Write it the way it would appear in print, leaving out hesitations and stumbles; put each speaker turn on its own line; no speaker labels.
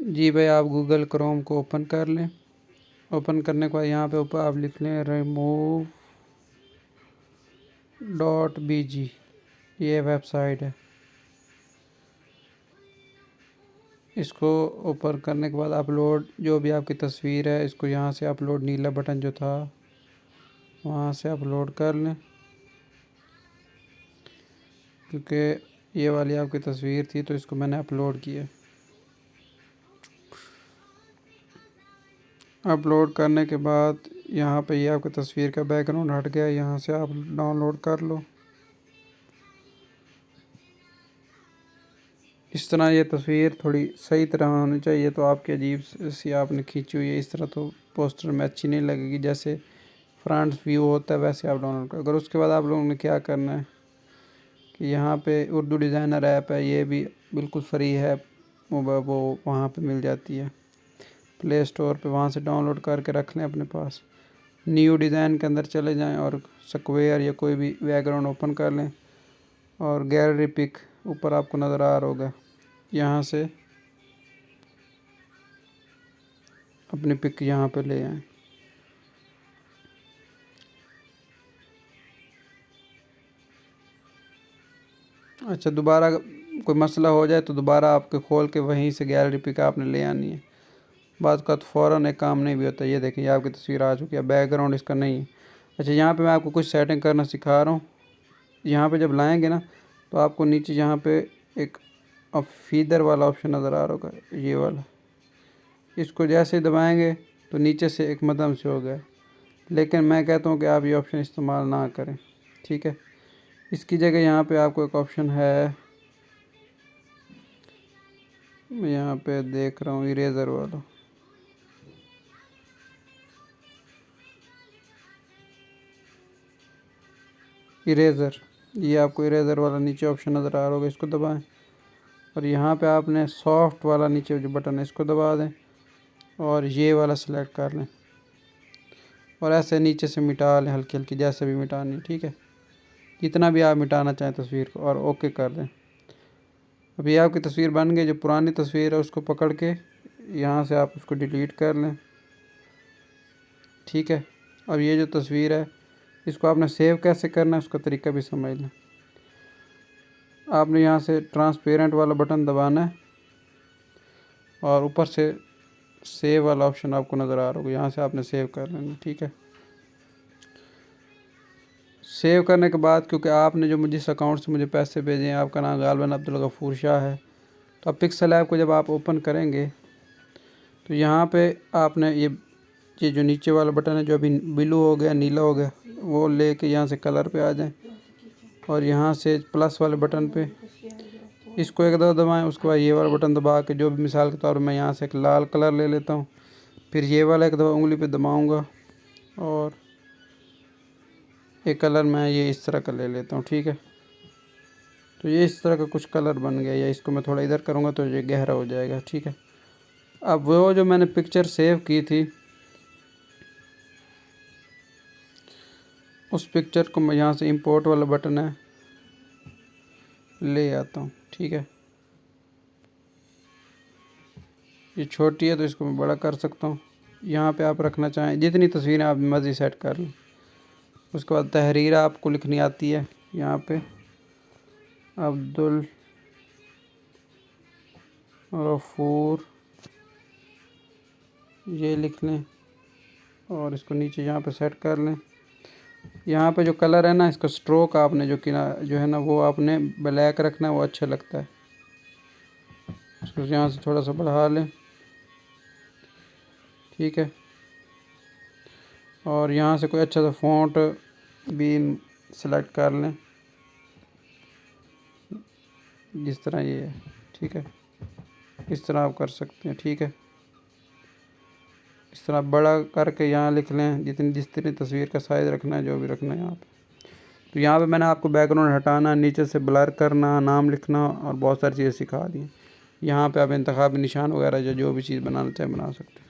जी भाई, आप Google Chrome को ओपन कर लें। ओपन करने के बाद यहाँ पे ऊपर आप लिख लें remove.bg, ये वेबसाइट है। इसको ओपन करने के बाद अपलोड, जो भी आपकी तस्वीर है इसको यहाँ से अपलोड, नीला बटन जो था वहाँ से अपलोड कर लें, क्योंकि ये वाली आपकी तस्वीर थी तो इसको मैंने अपलोड किया। अपलोड करने के बाद यहाँ पे ये आपकी तस्वीर का बैकग्राउंड हट गया, यहाँ से आप डाउनलोड कर लो। इस तरह ये तस्वीर थोड़ी सही तरह होनी चाहिए, तो आपकी अजीब सी आपने खींची हुई है, इस तरह तो पोस्टर में अच्छी नहीं लगेगी। जैसे फ्रंट व्यू होता है वैसे आप डाउनलोड करो। अगर उसके बाद आप लोगों ने क्या करना है कि यहाँ पे उर्दू डिज़ाइनर ऐप है, ये भी बिल्कुल फ्री है, वो वहाँ पे मिल जाती है प्ले स्टोर पे, वहाँ से डाउनलोड करके रख लें अपने पास। न्यू डिज़ाइन के अंदर चले जाएं और स्क्वायर या कोई भी बैकग्राउंड ओपन कर लें और गैलरी पिक ऊपर आपको नज़र आ रहा होगा, यहाँ से अपनी पिक यहाँ पे ले आएं। अच्छा, दोबारा कोई मसला हो जाए तो दोबारा आपके खोल के वहीं से गैलरी पिक आपने ले आनी है। बात का तो फ़ौरन एक काम नहीं भी होता। ये देखिए, ये आपकी तस्वीर आ चुकी है, बैकग्राउंड इसका नहीं है। अच्छा, यहाँ पे मैं आपको कुछ सेटिंग करना सिखा रहा हूँ। यहाँ पे जब लाएंगे ना तो आपको नीचे यहाँ पे एक फीदर वाला ऑप्शन नज़र आ रहा होगा, ये वाला, इसको जैसे दबाएंगे तो नीचे से एक मध्यम से हो गया। लेकिन मैं कहता हूँ कि आप ये ऑप्शन इस्तेमाल ना करें, ठीक है। इसकी जगह यहाँ पे आपको एक ऑप्शन है, मैं यहाँ पे देख रहा हूँ, इरेज़र वाला। इरेज़र, ये आपको इरेज़र वाला नीचे ऑप्शन नज़र आ रहा होगा, इसको दबाएं और यहाँ पे आपने सॉफ्ट वाला नीचे जो बटन है इसको दबा दें और ये वाला सेलेक्ट कर लें और ऐसे नीचे से मिटा लें, हल्की हल्की जैसे भी मिटानी, ठीक है। जितना भी आप मिटाना चाहें तस्वीर को, और ओके कर दें। अब ये आपकी तस्वीर बन गई। जो पुरानी तस्वीर है उसको पकड़ के यहाँ से आप उसको डिलीट कर लें, ठीक है। अब ये जो तस्वीर है इसको आपने सेव कैसे करना है उसका तरीका भी समझ लें। आपने यहाँ से ट्रांसपेरेंट वाला बटन दबाना है और ऊपर से सेव वाला ऑप्शन आपको नज़र आ रहा होगा, यहाँ से आपने सेव कर लेना, ठीक है। सेव करने के बाद, क्योंकि आपने जो जिस अकाउंट से मुझे पैसे भेजे हैं, आपका नाम गालिबन अब्दुल गफूर शाह है, तो अब पिक्सल ऐप को जब आप ओपन करेंगे तो यहाँ पे आपने ये जो नीचे वाला बटन है जो अभी ब्लू हो गया, नीला हो गया, वो लेके यहाँ से कलर पे आ जाएं और यहाँ से प्लस वाले बटन पे इसको एक दफ़ा दबाएं। उसके बाद ये वाला बटन दबा के, जो भी मिसाल के तौर पर मैं यहाँ से एक लाल कलर ले लेता हूँ, फिर ये वाला एक दफ़ा उंगली पे दबाऊँगा और एक कलर मैं ये इस तरह का ले लेता हूँ, ठीक है। तो ये इस तरह का कुछ कलर बन गया, या इसको मैं थोड़ा इधर करूँगा तो ये गहरा हो जाएगा, ठीक है। अब वो जो मैंने पिक्चर सेव की थी उस पिक्चर को मैं यहाँ से इंपोर्ट वाला बटन है ले आता हूँ, ठीक है। ये छोटी है तो इसको मैं बड़ा कर सकता हूँ। यहाँ पे आप रखना चाहें जितनी तस्वीरें आप मर्ज़ी सेट कर लें। उसके बाद तहरीर आपको लिखनी आती है, यहाँ पे अब्दुल गफूर ये लिख लें और इसको नीचे यहाँ पे सेट कर लें। यहाँ पे जो कलर है ना, इसका स्ट्रोक आपने जो है ना वो आपने ब्लैक रखना है, वो अच्छा लगता है। इसको यहाँ से थोड़ा सा बढ़ा लें, ठीक है। और यहाँ से कोई अच्छा सा फ़ॉन्ट भी सेलेक्ट कर लें, जिस तरह ये है, ठीक है। इस तरह आप कर सकते हैं, ठीक है। इस तरह बड़ा करके यहाँ लिख लें, जितनी तस्वीर का साइज़ रखना है, जो भी रखना है यहाँ पे। तो यहाँ पे मैंने आपको बैकग्राउंड हटाना, नीचे से ब्लर करना, नाम लिखना और बहुत सारी चीज़ें सिखा दी। यहाँ पे आप इंतखाबी निशान वगैरह जो भी चीज़ बनाना चाहें बना सकते हैं।